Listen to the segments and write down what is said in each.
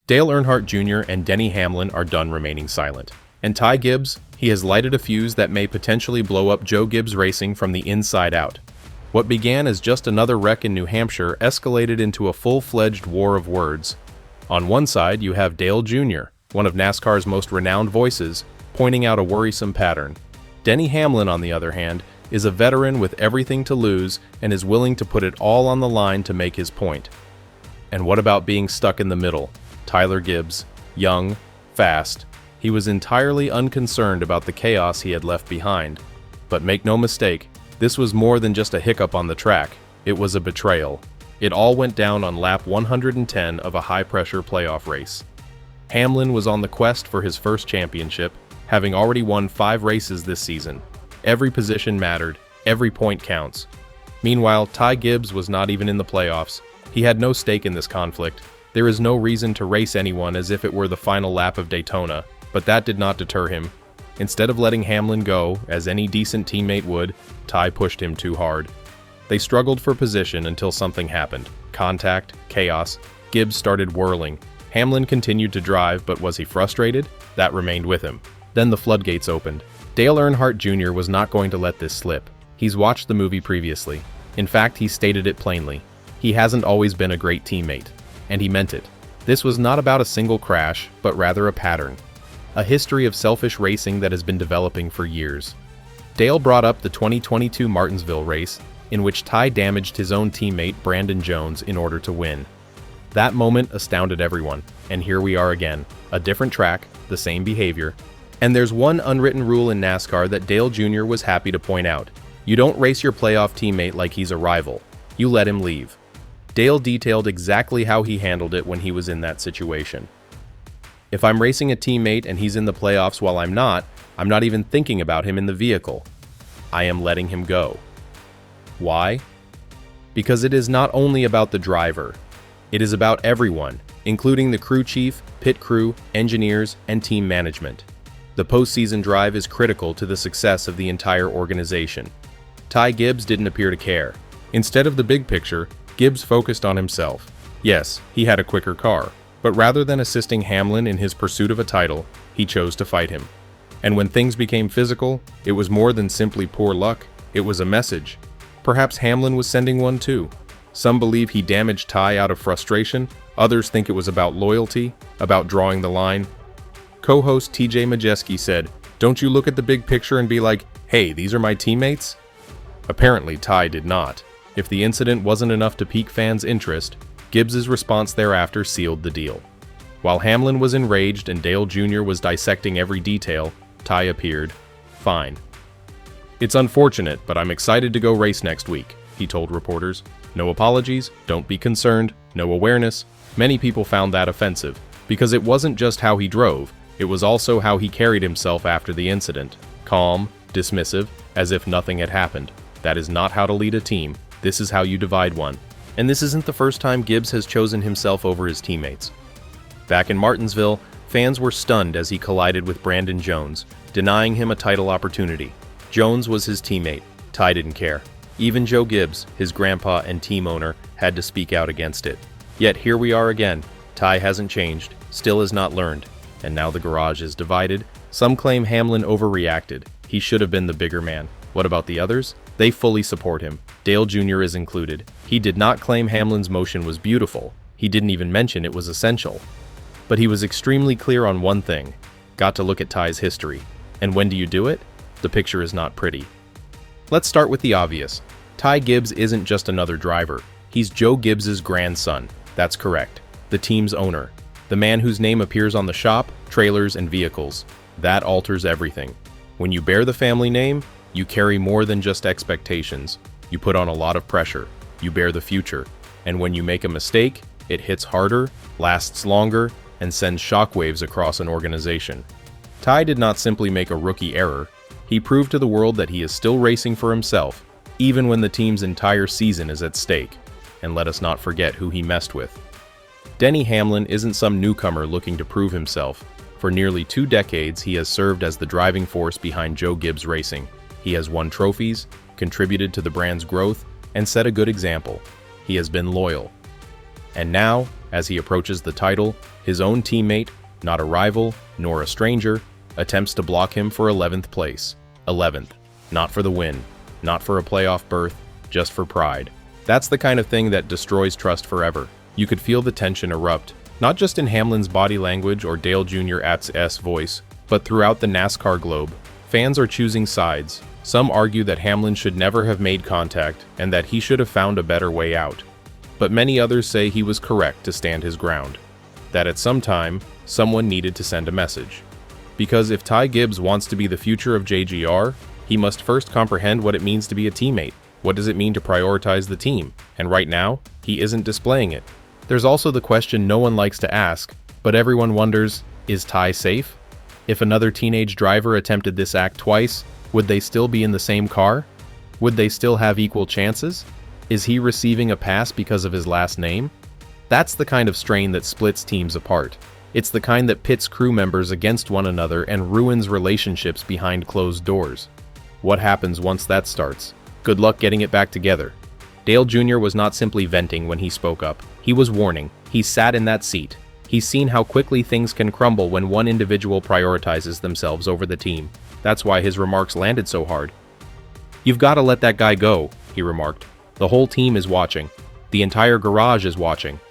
Dale Earnhardt Jr. and Denny Hamlin are done remaining silent. And Ty Gibbs, he has lighted a fuse that may potentially blow up Joe Gibbs Racing from the inside out. What began as just another wreck in New Hampshire escalated into a full-fledged war of words. On one side, you have Dale Jr., one of NASCAR's most renowned voices, pointing out a worrisome pattern. Denny Hamlin, on the other hand, is a veteran with everything to lose and is willing to put it all on the line to make his point. And what about being stuck in the middle? Tyler Gibbs, young, fast, he was entirely unconcerned about the chaos he had left behind. But make no mistake, this was more than just a hiccup on the track, it was a betrayal. It all went down on lap 110 of a high-pressure playoff race. Hamlin was on the quest for his first championship, having already won 5 races this season. Every position mattered, every point counts. Meanwhile, Ty Gibbs was not even in the playoffs. He had no stake in this conflict. There is no reason to race anyone as if it were the final lap of Daytona, but that did not deter him. Instead of letting Hamlin go, as any decent teammate would, Ty pushed him too hard. They struggled for position until something happened. Contact, chaos, Gibbs started whirling. Hamlin continued to drive, but was he frustrated? That remained with him. Then the floodgates opened. Dale Earnhardt Jr. was not going to let this slip. He's watched the movie previously. In fact, he stated it plainly. He hasn't always been a great teammate. And he meant it. This was not about a single crash, but rather a pattern. A history of selfish racing that has been developing for years. Dale brought up the 2022 Martinsville race, in which Ty damaged his own teammate Brandon Jones in order to win. That moment astounded everyone, and here we are again. A different track, the same behavior. And there's one unwritten rule in NASCAR that Dale Jr. was happy to point out. You don't race your playoff teammate like he's a rival. You let him leave. Dale detailed exactly how he handled it when he was in that situation. If I'm racing a teammate and he's in the playoffs while I'm not even thinking about him in the vehicle. I am letting him go. Why? Because it is not only about the driver. It is about everyone, including the crew chief, pit crew, engineers, and team management. The postseason drive is critical to the success of the entire organization. Ty Gibbs didn't appear to care. Instead of the big picture, Gibbs focused on himself. Yes, he had a quicker car, but rather than assisting Hamlin in his pursuit of a title, he chose to fight him. And when things became physical, it was more than simply poor luck, it was a message. Perhaps Hamlin was sending one too. Some believe he damaged Ty out of frustration, others think it was about loyalty, about drawing the line. Co-host TJ Majeski said, "Don't you look at the big picture and be like, hey, these are my teammates?" Apparently Ty did not. If the incident wasn't enough to pique fans' interest, Gibbs' response thereafter sealed the deal. While Hamlin was enraged and Dale Jr. was dissecting every detail, Ty appeared, fine. "It's unfortunate, but I'm excited to go race next week," he told reporters. No apologies, don't be concerned, no awareness. Many people found that offensive, because it wasn't just how he drove, it was also how he carried himself after the incident. Calm, dismissive, as if nothing had happened. That is not how to lead a team, this is how you divide one. And this isn't the first time Gibbs has chosen himself over his teammates. Back in Martinsville, fans were stunned as he collided with Brandon Jones, denying him a title opportunity. Jones was his teammate. Ty didn't care. Even Joe Gibbs, his grandpa and team owner, had to speak out against it. Yet here we are again. Ty hasn't changed, still has not learned. And now the garage is divided. Some claim Hamlin overreacted. He should have been the bigger man. What about the others? They fully support him. Dale Jr. is included. He did not claim Hamlin's motion was beautiful. He didn't even mention it was essential. But he was extremely clear on one thing. Got to look at Ty's history. And when do you do it? The picture is not pretty. Let's start with the obvious. Ty Gibbs isn't just another driver. He's Joe Gibbs' grandson. That's correct. The team's owner. The man whose name appears on the shop, trailers, and vehicles. That alters everything. When you bear the family name, you carry more than just expectations. You put on a lot of pressure. You bear the future. And when you make a mistake, it hits harder, lasts longer, and sends shockwaves across an organization. Ty did not simply make a rookie error. He proved to the world that he is still racing for himself, even when the team's entire season is at stake. And let us not forget who he messed with. Denny Hamlin isn't some newcomer looking to prove himself. For nearly 2 decades, he has served as the driving force behind Joe Gibbs Racing. He has won trophies, contributed to the brand's growth, and set a good example. He has been loyal. And now, as he approaches the title, His own teammate, not a rival, nor a stranger, attempts to block him for 11th place. 11th. Not for the win, not for a playoff berth, just for pride. That's the kind of thing that destroys trust forever. You could feel the tension erupt, not just in Hamlin's body language or Dale Jr. At's voice, but throughout the NASCAR globe. Fans are choosing sides. Some argue that Hamlin should never have made contact and that he should have found a better way out. But many others say he was correct to stand his ground. That at some time, someone needed to send a message. Because if Ty Gibbs wants to be the future of JGR, he must first comprehend what it means to be a teammate. What does it mean to prioritize the team? And right now, he isn't displaying it. There's also the question no one likes to ask, but everyone wonders, is Ty safe? If another teenage driver attempted this act twice, would they still be in the same car? Would they still have equal chances? Is he receiving a pass because of his last name? That's the kind of strain that splits teams apart. It's the kind that pits crew members against one another and ruins relationships behind closed doors. What happens once that starts? Good luck getting it back together. Dale Jr. was not simply venting when he spoke up. He was warning. He sat in that seat. He's seen how quickly things can crumble when one individual prioritizes themselves over the team. That's why his remarks landed so hard. "You've got to let that guy go," he remarked. "The whole team is watching. The entire garage is watching.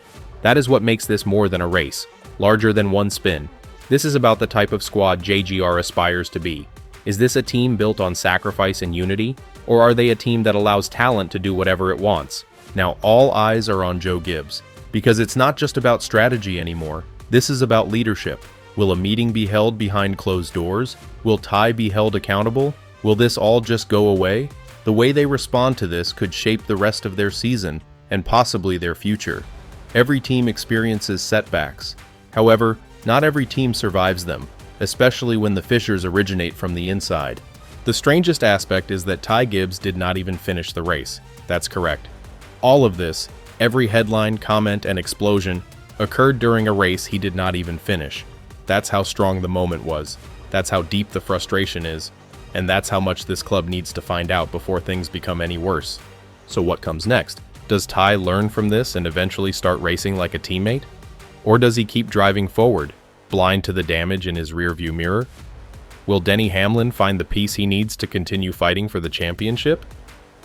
That is what makes this more than a race, larger than one spin. This is about the type of squad JGR aspires to be. Is this a team built on sacrifice and unity, or are they a team that allows talent to do whatever it wants?" Now all eyes are on Joe Gibbs, because it's not just about strategy anymore. This is about leadership. Will a meeting be held behind closed doors? Will Ty be held accountable? Will this all just go away? The way they respond to this could shape the rest of their season, and possibly their future. Every team experiences setbacks. However, not every team survives them, especially when the fissures originate from the inside. The strangest aspect is that Ty Gibbs did not even finish the race. That's correct. All of this, every headline, comment, and explosion, occurred during a race he did not even finish. That's how strong the moment was. That's how deep the frustration is. And that's how much this club needs to find out before things become any worse. So what comes next? Does Ty learn from this and eventually start racing like a teammate? Or does he keep driving forward, blind to the damage in his rearview mirror? Will Denny Hamlin find the peace he needs to continue fighting for the championship?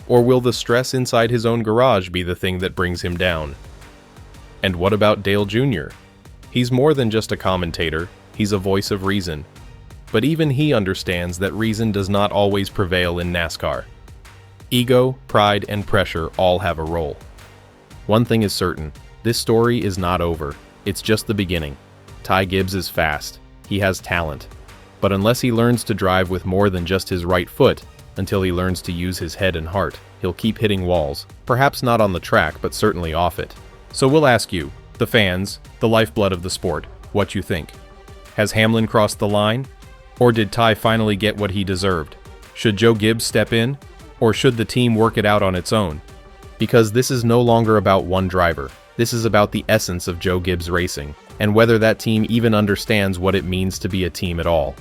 Or will the stress inside his own garage be the thing that brings him down? And what about Dale Jr.? He's more than just a commentator, he's a voice of reason. But even he understands that reason does not always prevail in NASCAR. Ego, pride, and pressure all have a role. One thing is certain, this story is not over. It's just the beginning. Ty Gibbs is fast. He has talent. But unless he learns to drive with more than just his right foot, until he learns to use his head and heart, he'll keep hitting walls. Perhaps not on the track, but certainly off it. So we'll ask you, the fans, the lifeblood of the sport, what you think. Has Hamlin crossed the line? Or did Ty finally get what he deserved? Should Joe Gibbs step in? Or should the team work it out on its own? Because this is no longer about one driver. This is about the essence of Joe Gibbs racing, and whether that team even understands what it means to be a team at all.